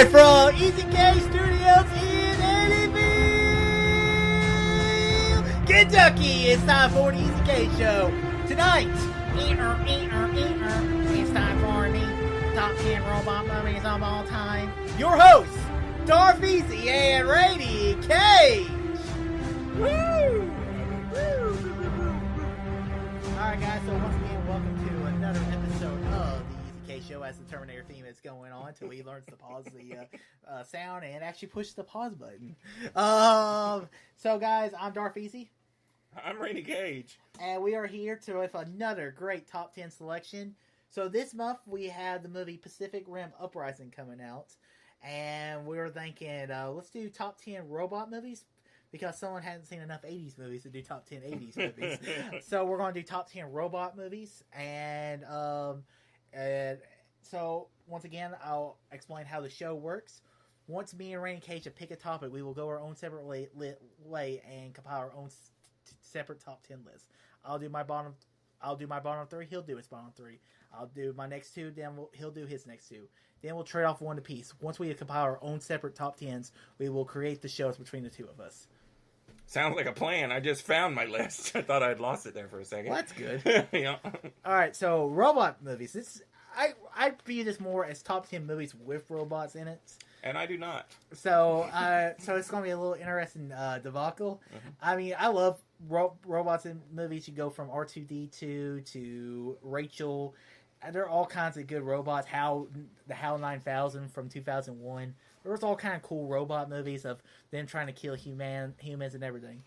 Live from Easy K Studios in Eddyville, Kentucky. It's time for the Easy K Show. Tonight, it's time for the top 10 robot movies of all time. Your hosts, Darth Easy and Rady Cage. Woo! Alright guys, so once again, welcome to another episode of the Easy K Show as the Terminator theme is going on until he learns to pause the sound and actually push the pause button. So guys, I'm Darth Easy. I'm Rady Cage. And we are here with another great top 10 selection. So this month we have the movie Pacific Rim Uprising coming out. And we were thinking, let's do top 10 robot movies. Because someone hasn't seen enough 80s movies to do top 10 80s movies. So we're going to do top 10 robot movies. And so, once again, I'll explain how the show works. Once me and Rady Cage have picked a topic, we will go our own separate way and compile our own separate top 10 list. I'll do my bottom 3, he'll do his bottom 3. I'll do my next 2, then he'll do his next 2. Then we'll trade off one apiece. Once we compile our own separate top 10s, we will create the shows between the two of us. Sounds like a plan. I just found my list. I thought I'd lost it there for a second. Well, that's good. Yeah. All right, so robot movies. I view this more as top 10 movies with robots in it. And I do not. So it's going to be a little interesting debacle. Mm-hmm. I mean, I love robots in movies. You go from R2-D2 to Rachel. There are all kinds of good robots. The HAL 9000 from 2001. There was all kind of cool robot movies of them trying to kill humans and everything.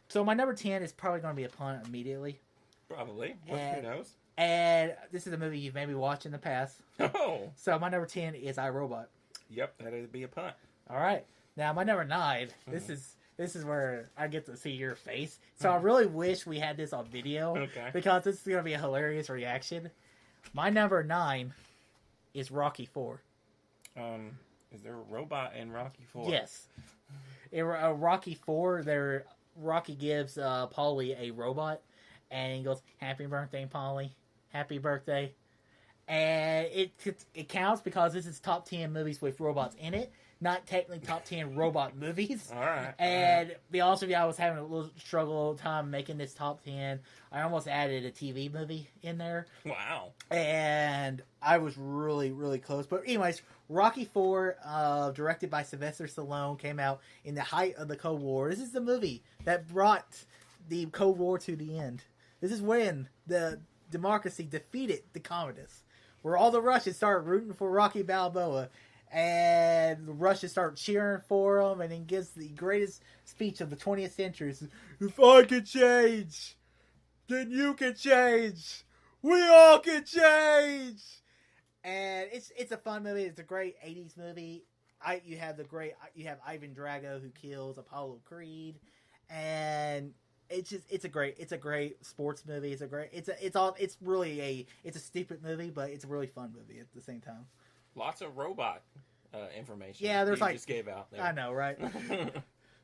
So my number 10 is probably going to be a pun immediately. Probably. Who knows? And this is a movie you've maybe watched in the past. Oh. So my number 10 is iRobot. Yep, that'd be a pun. All right. Now my number 9. Mm-hmm. This is where I get to see your face. So I really wish we had this on video. Okay. Because this is going to be a hilarious reaction. My number 9 is Rocky 4. Is there a robot in Rocky 4? Yes. In Rocky 4, Rocky gives Paulie a robot, and he goes, "Happy birthday, Paulie. Happy birthday." And it counts because this is top 10 movies with robots in it, not technically top 10 robot movies. All right. And to be honest with you, I was having a little time making this top 10. I almost added a TV movie in there. Wow. And I was really, really close. But anyways, Rocky 4, directed by Sylvester Stallone, came out in the height of the Cold War. This is the movie that brought the Cold War to the end. This is when the democracy defeated the communists, where all the Russians started rooting for Rocky Balboa. And the Russians start cheering for him, and he gives the greatest speech of the 20th century. Says, "If I can change, then you can change. We all can change." And it's a fun movie. It's a great 80s movie. You have Ivan Drago who kills Apollo Creed, and it's a great sports movie. It's a stupid movie, but it's a really fun movie at the same time. Lots of robot information. Yeah, there's just gave out there. I know, right?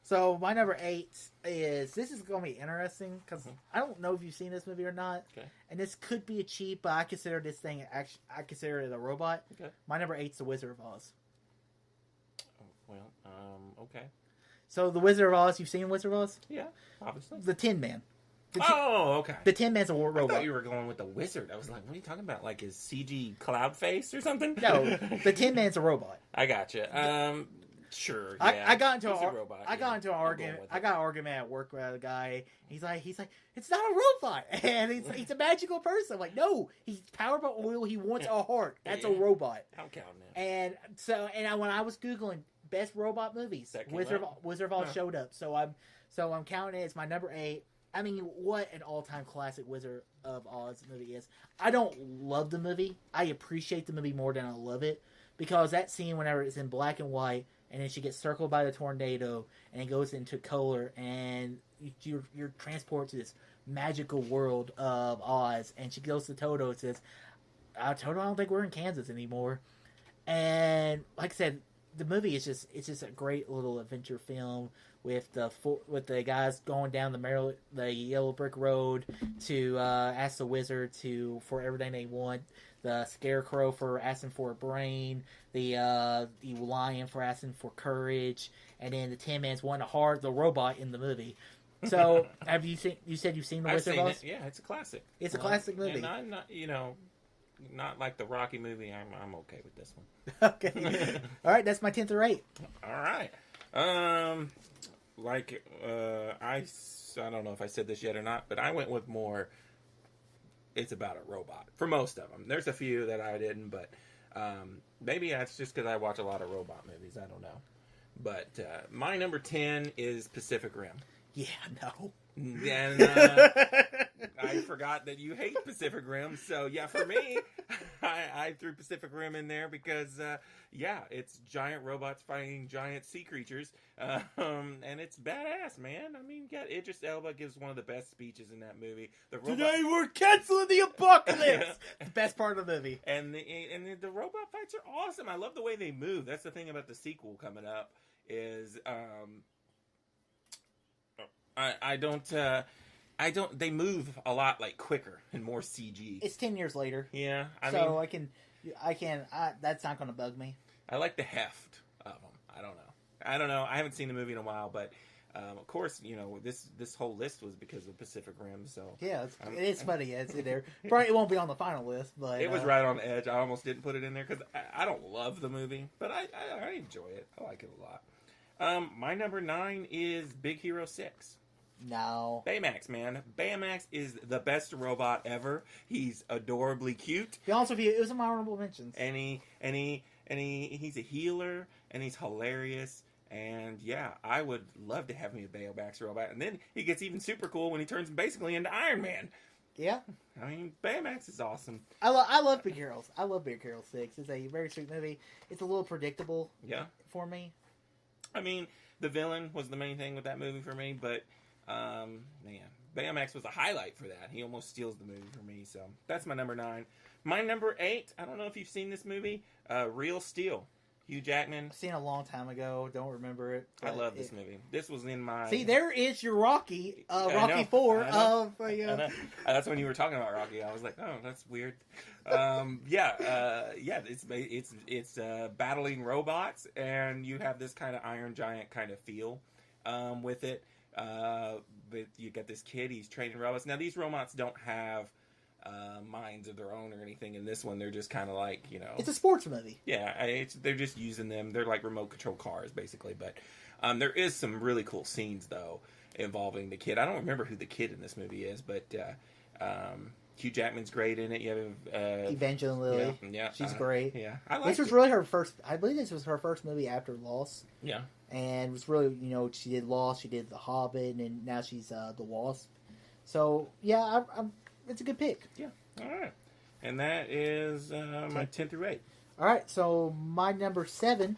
So my number 8 is, this is going to be interesting because I don't know if you've seen this movie or not. Okay. And this could be a cheat, but I consider this thing I consider it a robot. Okay. My number 8 is The Wizard of Oz. Well, okay. So The Wizard of Oz, you've seen Wizard of Oz? Yeah, obviously. The Tin Man. Okay. The Tin Man's a robot. I thought you were going with the wizard. I was like, what are you talking about? Like his CG cloud face or something? No, the Tin Man's a robot. I gotcha. Sure. Yeah. I got into an argument. I got an argument at work with a guy. He's like, it's not a robot, and he's a magical person. I'm like, no, he's powered by oil. He wants a heart. That's a robot. I'm counting now. And when I was googling best robot movies, Wizard of Oz showed up. So I'm counting it as my number 8. I mean, what an all-time classic Wizard of Oz movie is. I don't love the movie. I appreciate the movie more than I love it. Because that scene, whenever it's in black and white, and then she gets circled by the tornado, and it goes into color, and you're transported to this magical world of Oz, and she goes to Toto and says, Toto, I don't think we're in Kansas anymore. And, like I said, the movie is just a great little adventure film with the guys going down the yellow brick road to ask the wizard for everything they want. the Scarecrow for asking for a brain, the Lion for asking for courage, and then the Tin Man's wanting to heart the robot in the movie. So, have you seen? You said you've seen the I've Wizard seen of it. Oz? Yeah, it's a classic. It's a classic movie. And I'm not, not like the Rocky movie. I'm okay with this one. Okay. All right, that's my 10 through 8. All right. I don't know if I said this yet or not, but I went with more. It's about a robot for most of them. There's a few that I didn't, but maybe that's just because I watch a lot of robot movies. I don't know. But my number 10 is Pacific Rim. Yeah, no. And I forgot that you hate Pacific Rim. So, yeah, for me, I threw Pacific Rim in there because, it's giant robots fighting giant sea creatures. And it's badass, man. I mean, Idris Elba gives one of the best speeches in that movie. Today we're canceling the apocalypse! The best part of the movie. And the robot fights are awesome. I love the way they move. That's the thing about the sequel coming up is... I don't. They move a lot like quicker and more CG. It's 10 years later. Yeah, I can. That's not going to bug me. I like the heft of them. I don't know. I haven't seen the movie in a while, but of course, this whole list was because of Pacific Rim. So yeah, it's funny. Yeah, it's in there. Probably it won't be on the final list, but it was right on the edge. I almost didn't put it in there because I don't love the movie, but I enjoy it. I like it a lot. My number 9 is Big Hero 6. No. Baymax, man. Baymax is the best robot ever. He's adorably cute. To be honest with you, it was in my honorable mentions. And he's a healer, and he's hilarious. And yeah, I would love to have me a Baymax robot. And then he gets even super cool when he turns basically into Iron Man. Yeah. I mean, Baymax is awesome. I love Big Heroes. I love Big Hero 6. It's a very sweet movie. It's a little predictable. Yeah. For me. I mean, the villain was the main thing with that movie for me, but Baymax was a highlight for that. He almost steals the movie for me, so that's my number 9. My number 8, I don't know if you've seen this movie, Real Steel. Hugh Jackman. I've seen it a long time ago. Don't remember it. I love this movie. This was in my... See, there is your Rocky 4 of... That's when you were talking about Rocky. I was like, oh, that's weird. It's battling robots, and you have this kind of Iron Giant kind of feel with it. But you got this kid, he's training robots. Now, these robots don't have minds of their own or anything. In this one, they're just kind of like, It's a sports movie. Yeah, they're just using them. They're like remote control cars, basically. But there is some really cool scenes, though, involving the kid. I don't remember who the kid in this movie is, but Hugh Jackman's great in it. You have Evangeline Lilly. Yeah, she's great. Yeah, this was really her first. I believe this was her first movie after Lost. Yeah, and it was really she did Lost, she did The Hobbit, and now she's The Wasp. So yeah, it's a good pick. Yeah. All right, and that is my 10 through 8. All right, so my number 7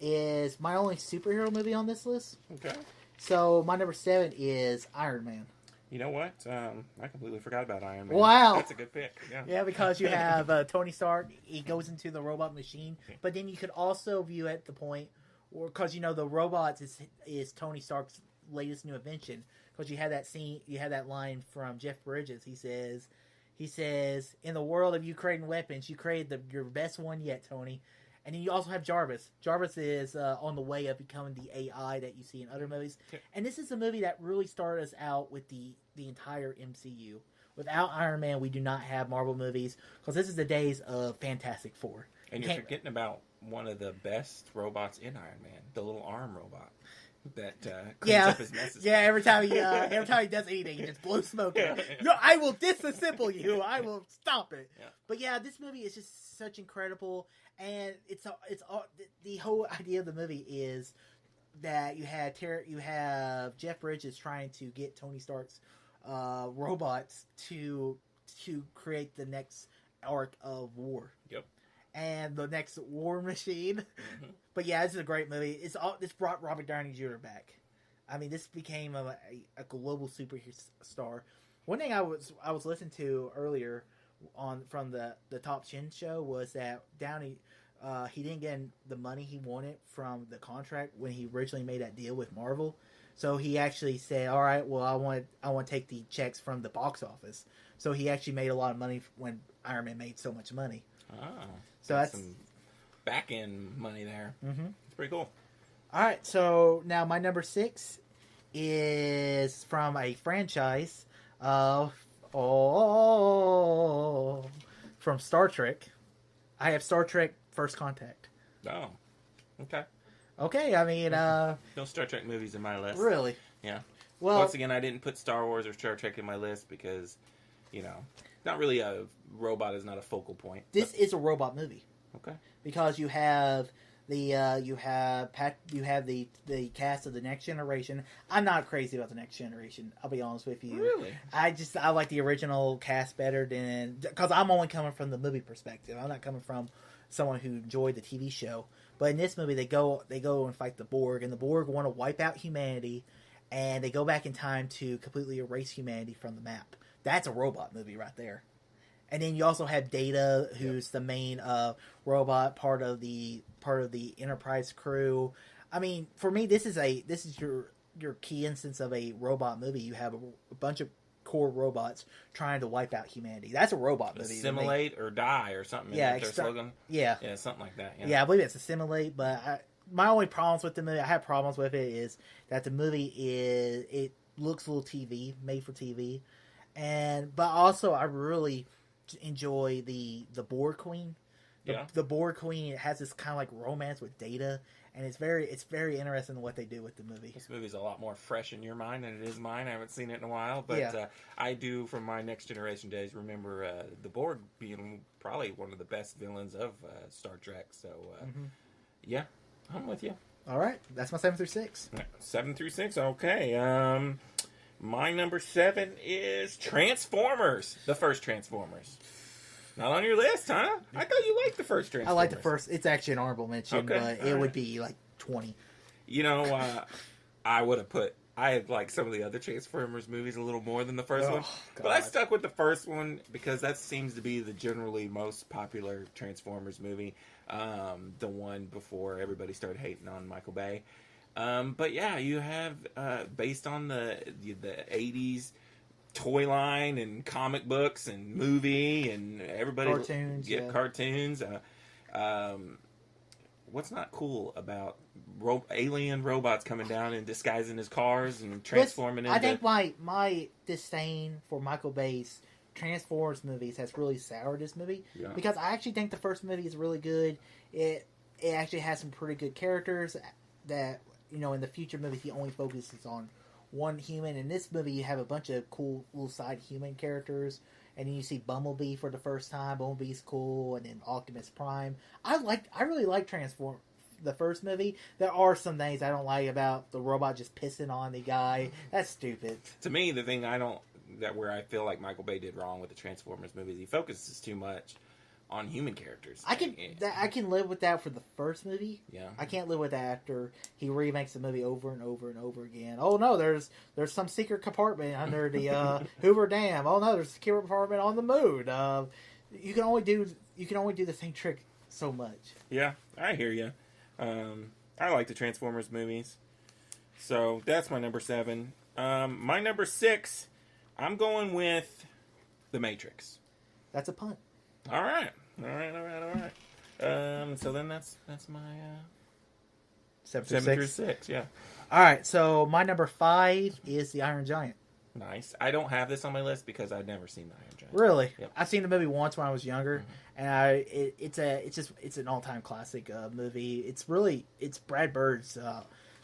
is my only superhero movie on this list. Okay. So my number 7 is Iron Man. You know what? I completely forgot about Iron Man. Wow. That's a good pick. Yeah. Yeah, because you have Tony Stark. He goes into the robot machine. But then you could also view at the point, because, the robots is Tony Stark's latest new invention. Because you had that scene, you had that line from Jeff Bridges. He says, in the world of you creating weapons, you created your best one yet, Tony. And then you also have Jarvis. Jarvis is on the way of becoming the AI that you see in other movies. And this is a movie that really started us out with the entire MCU. Without Iron Man, we do not have Marvel movies, because this is the days of Fantastic Four. And you're forgetting about one of the best robots in Iron Man, the little arm robot that cleans up his messes. Yeah, every time he does anything, he just blows smoke out. No, I will disassemble you. I will stop it. Yeah. But yeah, this movie is just such incredible, and it's the whole idea of the movie is that you have Jeff Bridges trying to get Tony Stark's robots to create the next arc of war. Yep. And the next War Machine. Mm-hmm. But yeah, this is a great movie. This brought Robert Downey Jr. back. I mean, this became a global superstar. One thing I was listening to earlier from the Top Chin show was that Downey he didn't get the money he wanted from the contract when he originally made that deal with Marvel. So he actually said, "All right, well, I want to take the checks from the box office." So he actually made a lot of money when Iron Man made so much money. Oh, So that's some back end money there. Mm-hmm. It's pretty cool. All right. So now my number 6 is from a franchise of from Star Trek. I have Star Trek First Contact. Oh, okay. Okay, I mean, No Star Trek movies in my list. really? Yeah. Well, Once again, I didn't put Star Wars or Star Trek in my list because, not really a robot is not a focal point. this is a robot movie Okay. because you have the cast of the Next Generation. I'm not crazy about the Next Generation. I'll be honest with you. Really? I like the original cast better than because I'm only coming from the movie perspective. I'm not coming from someone who enjoyed the TV show. But in this movie, they go and fight the Borg, and the Borg want to wipe out humanity, and they go back in time to completely erase humanity from the map. That's a robot movie right there. And then you also have Data, who's the main robot, part of the Enterprise crew. I mean, for me, this is your key instance of a robot movie. You have a bunch of core robots trying to wipe out humanity. That's a robot movie. Assimilate or die or something. Yeah, Their slogan. Yeah, Yeah, something like that. yeah, I believe it's assimilate. But my only problems with the movie, I have problems with it, is that the movie it looks a little TV, made for TV, but also I really enjoy the Borg Queen. The Borg Queen has this kind of like romance with Data, and it's very interesting what they do with the movie. This movie's a lot more fresh in your mind than it is mine. I haven't seen it in a while, but Yeah. I do, from my Next Generation days, remember the Borg being probably one of the best villains of Star Trek. So, yeah, I'm with you. All right, that's my 7 through 6. 7 through 6, okay. My number 7 is Transformers, the first Transformers. Not on your list, huh? I thought you liked the first Transformers. I like the first. It's actually an honorable mention, Okay, but it would be like 20. I would have put... I had like some of the other Transformers movies a little more than the first one. God. But I stuck with the first one because that seems to be the generally most popular Transformers movie. The one before everybody started hating on Michael Bay. But yeah, you have, based on the 80s toy line and comic books and movie and everybody Cartoons, yeah. Cartoons. What's not cool about alien robots coming down and disguising as cars and transforming into... I think my disdain for Michael Bay's Transformers movies has really soured this movie, because I actually think the first movie is really good. It actually has some pretty good characters that, in the future movies he only focuses on one human. In this movie you have a bunch of cool little side human characters, and then you see Bumblebee for the first time. Bumblebee's cool, and then Optimus Prime. I really like Transform the first movie. There are some things I don't like about the robot just pissing on the guy. That's stupid. To me, the thing where I feel like Michael Bay did wrong with the Transformers movies, he focuses too much on human characters. I can live with that for the first movie. Yeah. I can't live with that after he remakes the movie over and over and over again. Oh no, there's some secret compartment under the Hoover Dam. Oh no, there's a secret compartment on the moon. You can only do the same trick so much. Yeah, I hear you. I like the Transformers movies, so that's my number 7. My number 6, I'm going with The Matrix. That's a punt. All right. So then that's my 7 through 6. Yeah. All right. So my number 5 is the Iron Giant. Nice. I don't have this on my list because I've never seen the Iron Giant. Really? Yep. I've seen the movie once when I was younger, and it's an all-time classic movie. It's Brad Bird's.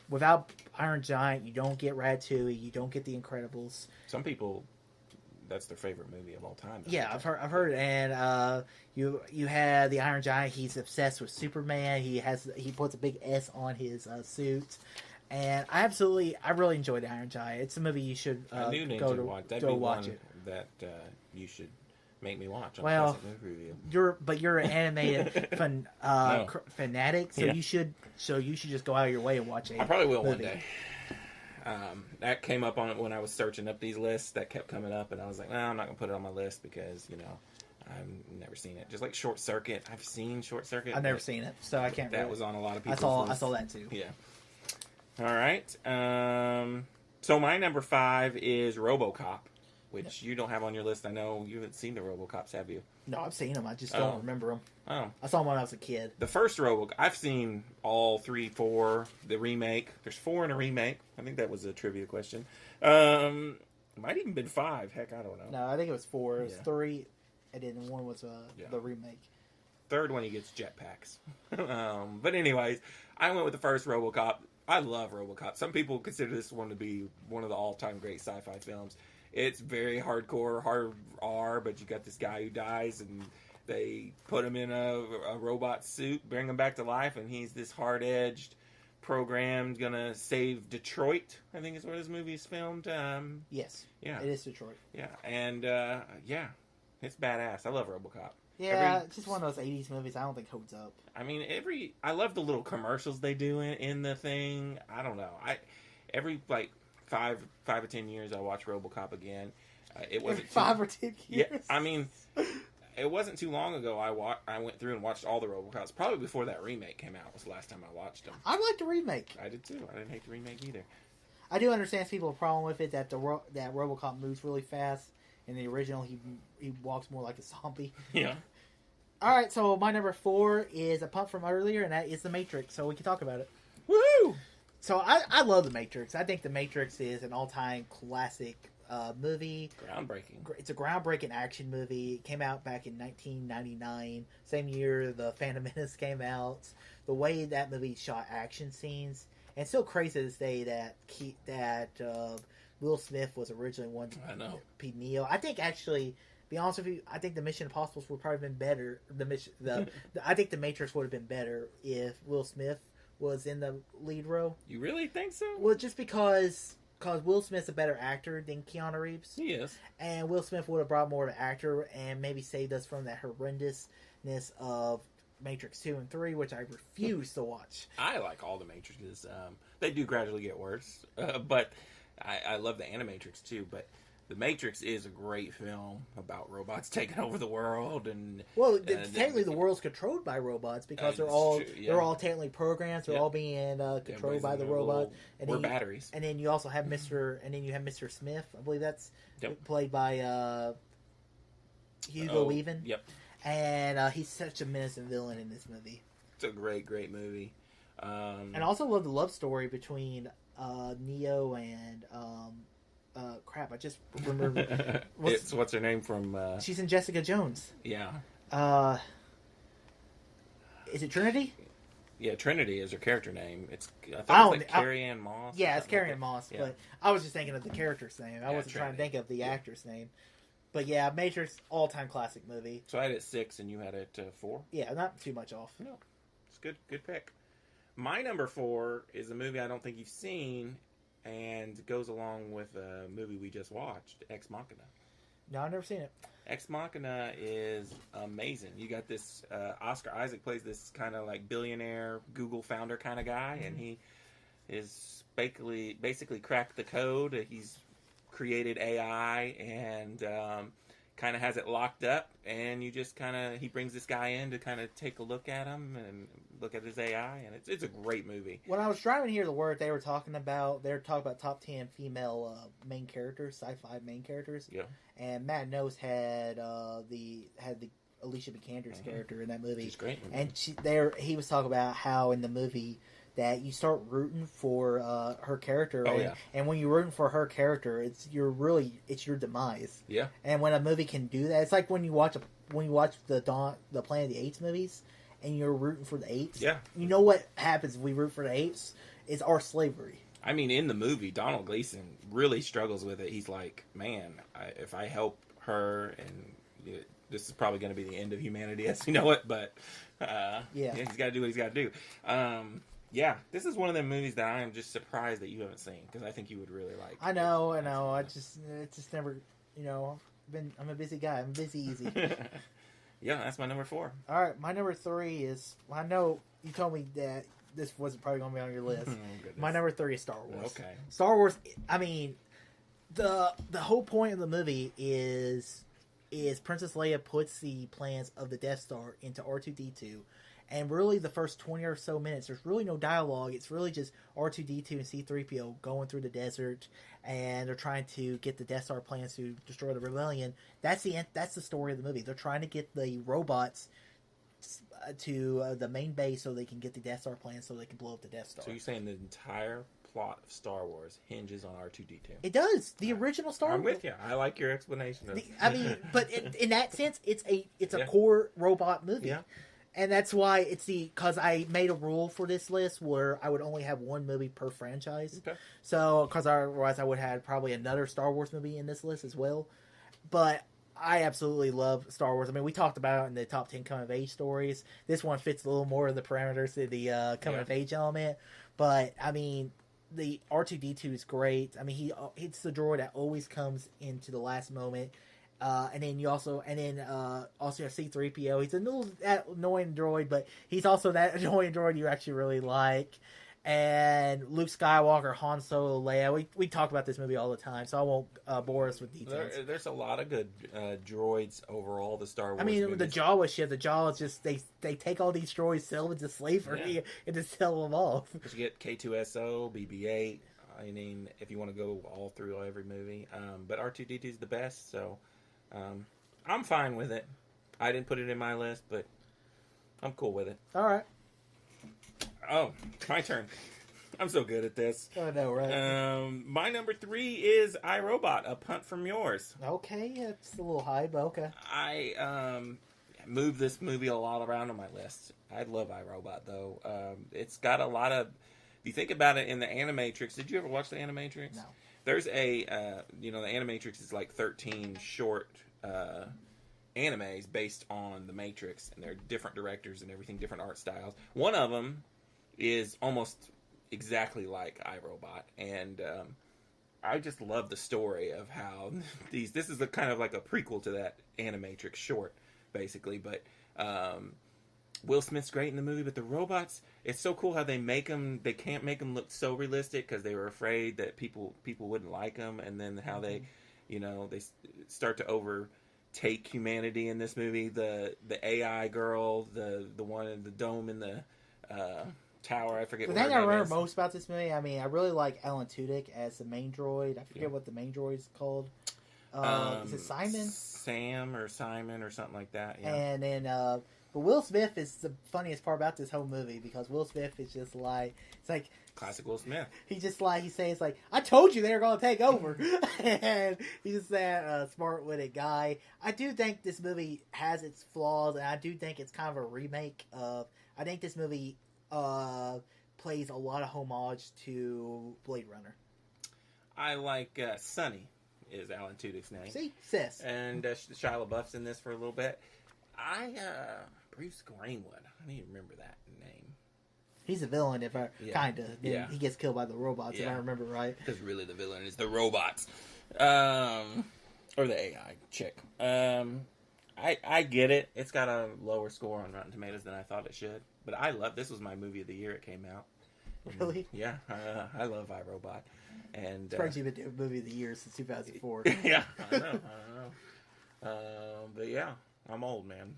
Without Iron Giant, you don't get Ratatouille, you don't get The Incredibles. Some people, that's their favorite movie of all time. Yeah, I've heard, and you had the Iron Giant. He's obsessed with Superman. He puts a big S on his suit, and I really enjoyed the Iron Giant. It's a movie you should I do need go to to watch. That'd go be watch one it. that you should make me watch. On Well, Classic Movie Review. You're an animated fanatic, so Yeah. you should just go out of your way and watch it. I probably will one day. That came up on it when I was searching up these lists. That kept coming up, and I was like, "No, I'm not gonna put it on my list because I've never seen it." Just like Short Circuit, I've seen Short Circuit. I've never seen it, so I can't. That was on a lot of people's I lists. saw that too. Yeah. All right. So my number 5 is RoboCop. which you don't have on your list. I know you haven't seen the RoboCops, have you? No, I've seen them. I just don't remember them. Oh. I saw them when I was a kid. The first RoboCop, I've seen all 3, 4, the remake. There's 4 in a remake. I think that was a trivia question. Might even been 5. Heck, I don't know. No, I think it was 4. It was Yeah. 3, and then 1 was the remake. Third one, he gets jetpacks. But anyways, I went with the first RoboCop. I love RoboCop. Some people consider this one to be one of the all-time great sci-fi films. It's very hardcore, hard R, but you got this guy who dies, and they put him in a robot suit, bring him back to life, and he's this hard-edged, programmed, gonna save Detroit, I think is where this movie is filmed. Yes. Yeah. It is Detroit. Yeah, and it's badass. I love RoboCop. Yeah, it's just one of those 80s movies I don't think holds up. I mean, I love the little commercials they do in the thing. I don't know. Every like 5 or 10 years I watch RoboCop again. It wasn't 5 or 10 years. Yeah, I mean, it wasn't too long ago. I went through and watched all the RoboCops. Probably before that remake came out was the last time I watched them. I like the remake. I did too. I didn't hate the remake either. I do understand people's problem with it that that RoboCop moves really fast. In the original, he walks more like a zombie. Yeah. All right, so my number 4 is a punt from earlier, and that is The Matrix. So we can talk about it. Woohoo! So I love The Matrix. I think The Matrix is an all-time classic movie. Groundbreaking. It's a groundbreaking action movie. It came out back in 1999, same year The Phantom Menace came out. The way that movie shot action scenes, and it's still crazy to this day that Will Smith was originally one. I know. Pete Neal. I think actually, be honest with you, I think the Mission Impossibles would probably been better. I think The Matrix would have been better if Will Smith was in the lead role. You really think so? Well, just because Will Smith's a better actor than Keanu Reeves. He is. And Will Smith would have brought more of an actor and maybe saved us from that horrendousness of Matrix 2 and 3, which I refuse to watch. I like all the Matrixes. They do gradually get worse, but I love the Animatrix too. But The Matrix is a great film about robots taking over the world, and technically the world's controlled by robots because they're all technically programs. They're all being controlled by the robot. And we're batteries. And then you also have Mr. Smith. I believe that's played by Hugo Weaving. Yep. And he's such a menacing villain in this movie. It's a great movie. And I also love the love story between Neo and crap. I just remember. What's her name from? She's in Jessica Jones. Yeah. Is it Trinity? Yeah, Trinity is her character name. I thought it was Carrie Ann Moss. Yeah, it's Carrie Ann Moss. Yeah. But I was just thinking of the character's name. I wasn't trying to think of the actor's name. But yeah, Matrix, all-time classic movie. So I had it 6 and you had it 4? Yeah, not too much off. No, it's good pick. My number 4 is a movie I don't think you've seen, and goes along with a movie we just watched, Ex Machina. No, I've never seen it. Ex Machina is amazing. You got this, Oscar Isaac plays this kind of like billionaire Google founder kind of guy, and he is basically cracked the code. He's created AI and kind of has it locked up, and you just he brings this guy in to kind of take a look at him and look at his AI, and it's a great movie. When I was driving here to work, they were talking about top 10 female main characters, sci-fi main characters. Yeah. And Matt Nose had the Alicia Vikander's character in that movie. She's great. And he was talking about how in the movie that you start rooting for her character, and when you're rooting for her character, it's your demise. Yeah. And when a movie can do that, it's like when you watch the Planet of the Apes movies, and you're rooting for the apes. Yeah. You know what happens if we root for the apes? It's our slavery. I mean, in the movie, Donald Gleason really struggles with it. He's like, man, if I help her, and this is probably going to be the end of humanity as we know it, but he's got to do what he's got to do. This is one of the movies that I am just surprised that you haven't seen, because I think you would really like. I know. It's just never, I'm a busy guy. I'm busy easy. Yeah, that's my number 4. All right, my number 3 is. I know you told me that this wasn't probably going to be on your list. My number 3 is Star Wars. Okay. Star Wars. I mean, the whole point of the movie is Princess Leia puts the plans of the Death Star into R2-D2, And really, the first 20 or so minutes, there's really no dialogue. It's really just R2D2 and C3PO going through the desert, and they're trying to get the Death Star plans to destroy the rebellion. That's the story of the movie. They're trying to get the robots to the main base so they can get the Death Star plans so they can blow up the Death Star. So you're saying the entire plot of Star Wars hinges on R2D2? It does. The original Star Wars. I'm with you. I like your explanation. I mean, but in that sense, it's a core robot movie. Yeah. And that's why because I made a rule for this list where I would only have one movie per franchise. Okay. So, because otherwise I would have probably another Star Wars movie in this list as well. But I absolutely love Star Wars. I mean, we talked about it in the top 10 coming of age stories. This one fits a little more of the parameters of the coming of age element. But, I mean, the R2D2 is great. I mean, it's the droid that always comes into the last moment. And then you also have C3PO. He's a little annoying droid, but he's also that annoying droid you actually really like. And Luke Skywalker, Han Solo, Leia. We talk about this movie all the time, so I won't bore us with details. There's a lot of good droids overall. The Star Wars. I mean, movies. the Jawa shit. The Jawa is just they take all these droids, sell them into slavery, and just sell them off. You get K2SO, BB-8. I mean, if you want to go all through every movie, but R2D2 is the best, so. I'm fine with it. I didn't put it in my list, but I'm cool with it. All right. Oh, my turn. I'm so good at this. I know, right? My number 3 is iRobot, A Punt From Yours. Okay, it's a little high, but okay. I moved this movie a lot around on my list. I love iRobot, though. It's got a lot of... If you think about it in the Animatrix, did you ever watch the Animatrix? No. There's the Animatrix is like 13 short animes based on the Matrix, and they're different directors and everything, different art styles. One of them is almost exactly like iRobot, and I just love the story of how this is a kind of like a prequel to that Animatrix short, basically, but Will Smith's great in the movie, but the robots, it's so cool how they can't make them look so realistic because they were afraid that people wouldn't like them, and then how they start to overtake humanity in this movie. The AI girl, the one in the dome in the tower, I forget the what her thing I name remember is. most about this movie, I mean, I really like Alan Tudyk as the main droid. I forget what the main droid's called. Is it Simon? Sam or Simon or something like that, yeah. And then, but Will Smith is the funniest part about this whole movie because Will Smith is just like, it's like... Classic Will Smith. He says like, I told you they were going to take over. And he's that smart-witted guy. I do think this movie has its flaws, and I do think it's kind of a remake of... I think this movie plays a lot of homage to Blade Runner. I like Sonny is Alan Tudyk's name. See? Sis. And Shia LaBeouf's in this for a little bit. Bruce Greenwood. I need to remember that name. He's a villain, kind of. Yeah. He gets killed by the robots, if I remember right. Because really the villain is the robots. Or the AI chick. I get it. It's got a lower score on Rotten Tomatoes than I thought it should. But this was my movie of the year it came out. Really? Yeah. I love iRobot. And It's probably been the movie of the year since 2004. Yeah, I know. But yeah, I'm old, man.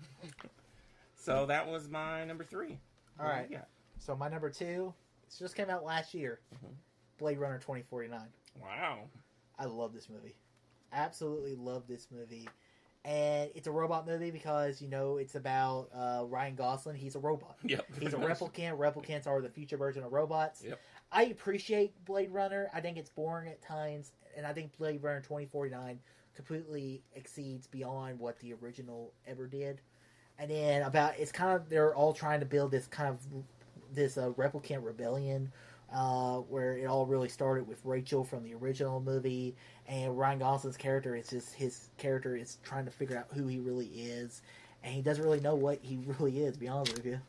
So that was my number 3. All right. Yeah. So my number 2, it just came out last year. Blade Runner 2049. Wow. I love this movie. Absolutely love this movie. And it's a robot movie because, it's about Ryan Gosling. He's a robot. Yep. He's a replicant. Replicants are the future version of robots. Yep. I appreciate Blade Runner. I think it's boring at times. And I think Blade Runner 2049 completely exceeds beyond what the original ever did. And then they're all trying to build this replicant rebellion where it all really started with Rachel from the original movie, and Ryan Gosling's character is trying to figure out who he really is, and he doesn't really know what he really is, to be honest with you.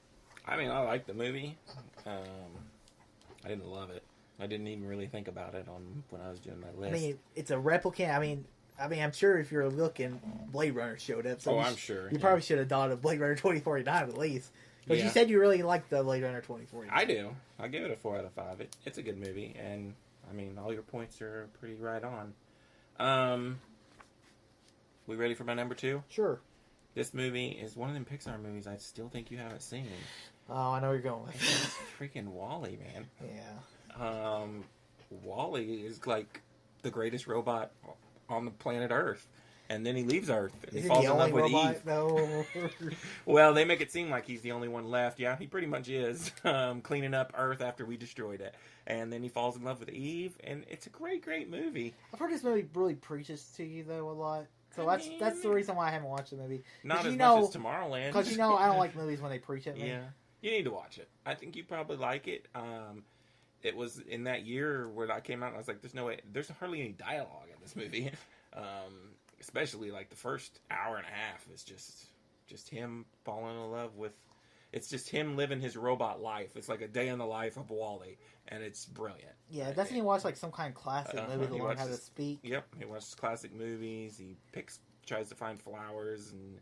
I mean, I like the movie. I didn't love it. I didn't even really think about it when I was doing my list. I mean, it's a replicant. I mean, I'm sure if you're looking, Blade Runner showed up. So I'm sure. You probably should have thought of Blade Runner 2049 at least. Because Yeah. you said you really liked the Blade Runner 2049. I do. I give it a 4 out of 5. It's a good movie, and I mean, all your points are pretty right on. We ready for my number 2? Sure. This movie is one of them Pixar movies I still think you haven't seen. Oh, I know where you're going with It's this. freaking Wall-E, man. Yeah. Wall-E is like the greatest robot on the planet Earth. And then he leaves Earth and Is he he falls the in love only with robot, Eve. though? Well, they make it seem like he's the only one left. Yeah, he pretty much is, cleaning up Earth after we destroyed it. And then he falls in love with Eve, and it's a great, great movie. I've heard this movie really preaches to you, though, a lot. So I that's the mean- reason why I haven't watched the movie. Not you as know- much as Tomorrowland. Because, I don't like movies when they preach at me. Yeah, you need to watch it. I think you probably like it. It was in that year when I came out, and I was like, "There's no way. There's hardly any dialogue in this movie." Especially like the first hour and a half is just him falling in love with. It's just him living his robot life. It's like a day in the life of Wall-E, and it's brilliant. Yeah, doesn't he watch, like, some kind of classic movie to he learn how to watches- speak? Yep, he watches classic movies. He tries to find flowers, and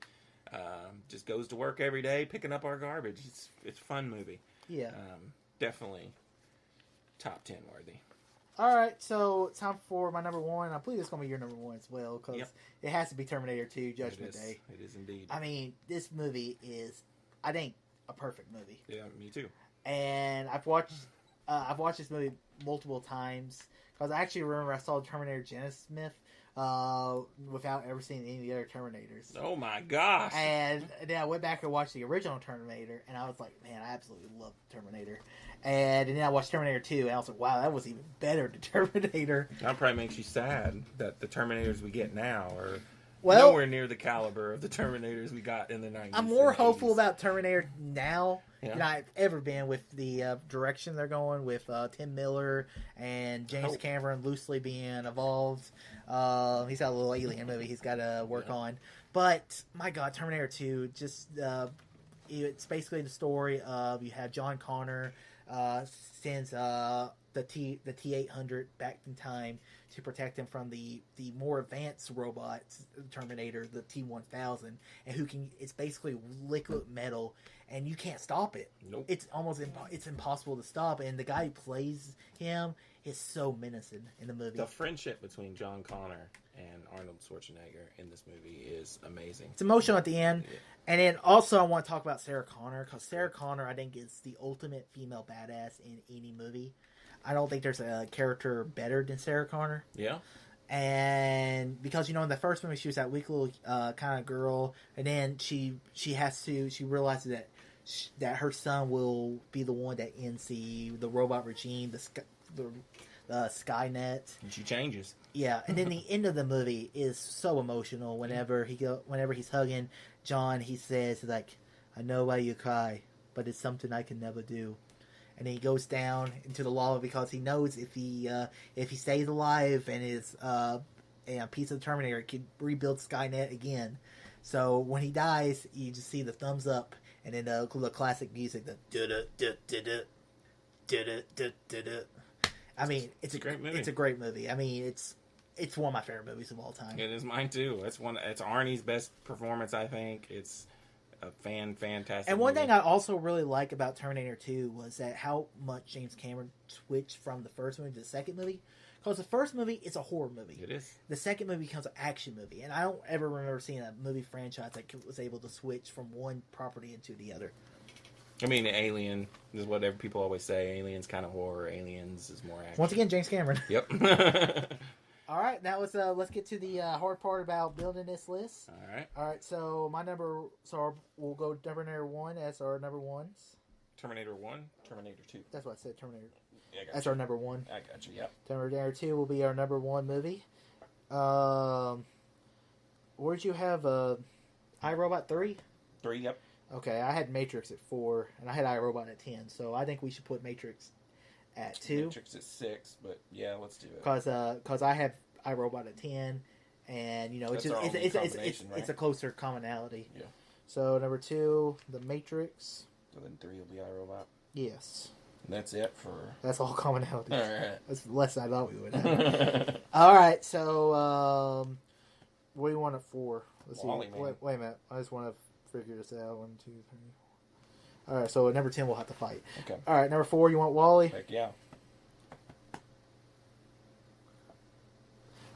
just goes to work every day picking up our garbage. It's a fun movie. Yeah. Definitely top 10 worthy. All right, so it's time for my number one. I believe it's going to be your number one as well, because Yep. it has to be Terminator 2, Judgment It is. Day. It is indeed. I mean, this movie is, I think, a perfect movie. Yeah, me too. And I've watched this movie multiple times, because I actually remember I saw Terminator Genisys Myth without ever seeing any of the other Terminators. Oh my gosh. And then I went back and watched the original Terminator, and I was like, man, I absolutely love Terminator. And then I watched Terminator 2, and I was like, wow, that was even better than Terminator. That probably makes you sad that the Terminators we get now are Well, nowhere near the caliber of the Terminators we got in the 90s. I'm more and hopeful 80s. about Terminator now Yeah. than I've ever been with the direction they're going with Tim Miller and James Hope. Cameron loosely being involved. He's got a little alien movie he's got to work on. But, my God, Terminator 2, just it's basically the story of you have John Connor sends the T-800 back in time to protect him from the more advanced robots, Terminator, the T-1000, and it's basically liquid metal, and you can't stop it. Nope. It's almost it's impossible to stop, and the guy who plays him is so menacing in the movie. The friendship between John Connor and Arnold Schwarzenegger in this movie is amazing. It's emotional at the end. Yeah. And then also I want to talk about Sarah Connor, because Sarah Connor, I think, is the ultimate female badass in any movie. I don't think there's a character better than Sarah Connor. Yeah. And because, in the first movie she was that weak little kind of girl, and then she realizes that her son will be the one that ends the robot regime, the Skynet. And she changes. Yeah, and then the end of the movie is so emotional. Whenever he's hugging John, he says, like, "I know why you cry, but it's something I can never do." And then he goes down into the lava because he knows if he stays alive and is a piece of the Terminator, it can rebuild Skynet again. So when he dies, you just see the thumbs up, and then the classic music, the da-da-da-da-da. I mean, it's a great movie. It's a great movie. I mean, it's one of my favorite movies of all time. It is mine too. It's Arnie's best performance, I think. It's a fantastic. And one movie. thing I also really like about Terminator 2 was that how much James Cameron switched from the first movie to the second movie. Because the first movie is a horror movie. It is. The second movie becomes an action movie. And I don't ever remember seeing a movie franchise that was able to switch from one property into the other. I mean, Alien is whatever people always say. Alien's kind of horror. Aliens is more action. Once again, James Cameron. Yep. All right, now let's get to the hard part about building this list. All right. All right, so we'll go number one as our number ones. Terminator 1, Terminator 2. That's what I said, Terminator. Yeah, I got That's you. our number one. I got you, yep. Terminator 2 will be our number one movie. Where'd you have iRobot 3? 3, yep. Okay, I had Matrix at 4, and I had iRobot at 10, so I think we should put Matrix at 2. Matrix is 6, but yeah, let's do it. Because I have iRobot at 10, and That's our only combination, right? it's a closer commonality. Yeah. So number 2, The Matrix. So then 3 will be iRobot. Yes, And that's it for... that's all commonality. All right. That's less than I thought we would have. All right, so what do you want it for? Let's Wall-E, see. man. Wait a minute. I just want to figure this out. 1, 2, 3. All right, so at number 10 we'll have to fight. Okay. All right, number 4 you want Wall-E? Heck yeah.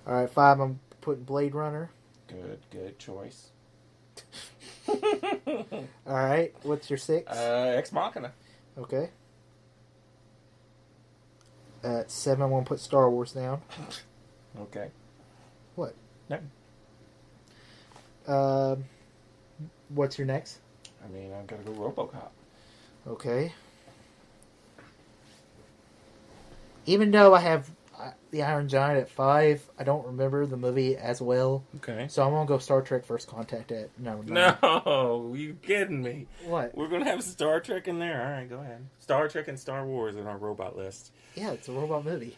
All right, 5 I'm putting Blade Runner. Good choice. All right, what's your 6? Ex Machina. Okay. At 7, I'm gonna put Star Wars down. Okay. What? No. What's your next? I mean, I gotta go RoboCop. Okay. Even though I have the Iron Giant at 5, I don't remember the movie as well. Okay. So I'm gonna go Star Trek First Contact at number 9. No, you kidding me? What? We're gonna have Star Trek in there. All right, go ahead. Star Trek and Star Wars in our robot list. Yeah, it's a robot movie.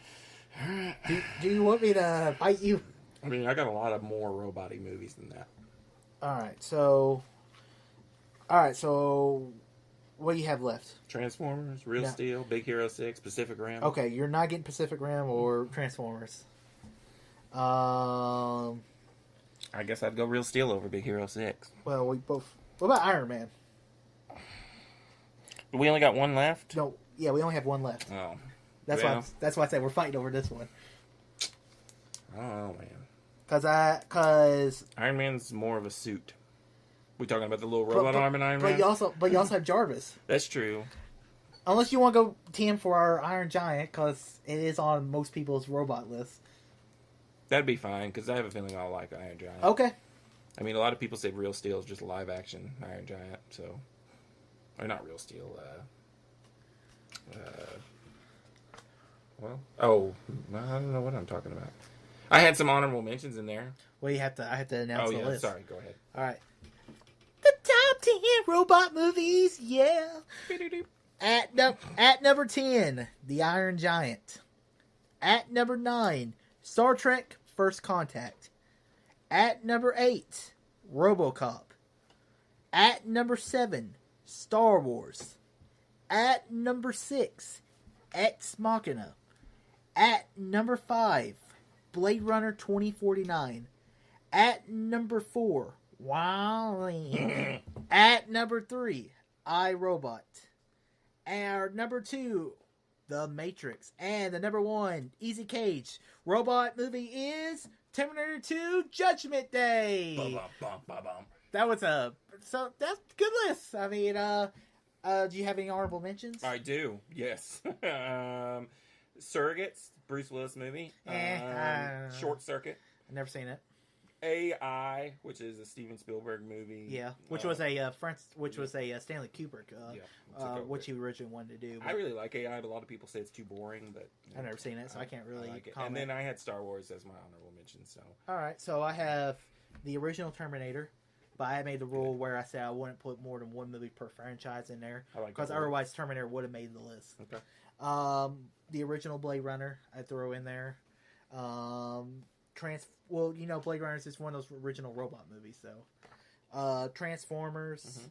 Do you want me to bite you? I mean, I got a lot of more robot-y movies than that. Alright, so what do you have left? Transformers, Real No. Steel, Big Hero 6, Pacific Rim. Okay, you're not getting Pacific Rim or Transformers. Well, I guess I'd go Real Steel over Big Hero 6. we both. What about Iron Man? But we only got one left? No, yeah, we only have one left. Oh. That's Well. why I said we're fighting over this one. Oh, man. Cause Iron Man's more of a suit. We talking about the little robot arm in Iron Man? but you also have Jarvis. That's true. Unless you want to go team for our Iron Giant, because it is on most people's robot list. That'd be fine, because I have a feeling I'll like Iron Giant. Okay. I mean, a lot of people say Real Steel is just live action Iron Giant, so. Or not Real Steel, I don't know what I'm talking about. I had some honorable mentions in there. Well, I have to announce Oh, the yeah, list. sorry, go ahead. All right. The top 10 robot movies, yeah. At number 10, The Iron Giant. At number 9, Star Trek First Contact. At number 8, RoboCop. At number 7, Star Wars. At number 6, Ex Machina. At number 5, Blade Runner 2049. At number 4, WALL-E. At number 3, iRobot. Our number 2, The Matrix. And the number 1, Easy Cage robot movie is Terminator 2 Judgment Day. That was so that's a good list. I mean, do you have any honorable mentions? I do, yes. Surrogates, Bruce Willis movie. Short Circuit. I've never seen it. AI, which is a Steven Spielberg movie. Yeah, which was a Stanley Kubrick, which he over. originally wanted to do. I really like AI, but a lot of people say it's too boring. But I've never seen it, so I can't really like it. comment. And then I had Star Wars as my honorable mention. So All right, so I have the original Terminator, but I made the rule where I said I wouldn't put more than one movie per franchise in there, I like because that. otherwise Terminator would have made the list. Okay. The original Blade Runner I throw in there. Blade Runner is just one of those original robot movies. So, Transformers. Mm-hmm.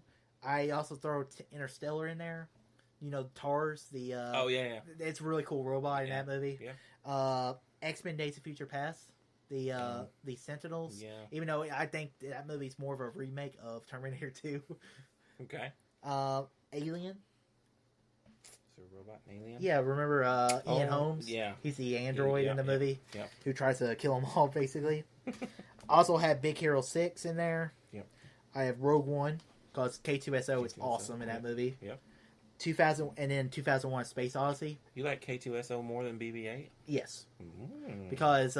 I also throw Interstellar in there. You know, TARS. Oh yeah. It's a really cool robot in that movie. Yeah. X-Men: Days of Future Past. The Sentinels. Yeah. Even though I think that movie's more of a remake of Terminator 2. Okay. Alien. So robot and alien. Yeah, remember Ian Holmes? Yeah. He's the android in the movie Yeah. who tries to kill them all, basically. Also have Big Hero 6 in there. Yep. I have Rogue One, because K2SO is K2SO, awesome in that movie. Yep. 2000, and then 2001 Space Odyssey. You like K2SO more than BB-8? Yes. Mm. Because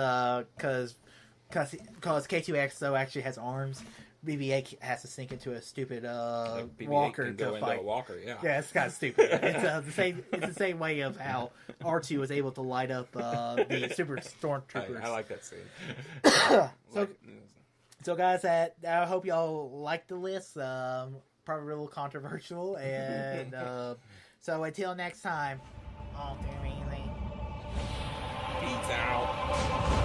K2SO actually has arms. BB-8 has to sink into a stupid Like BB-8 walker can go to into fight. a walker, yeah. Yeah, it's kind of stupid. It's the same. It's the same way of how R2 was able to light up the super stormtroopers. I like that scene. So, so guys, I hope y'all like the list. Probably a little controversial, and so until next time, all there anything. Peace out.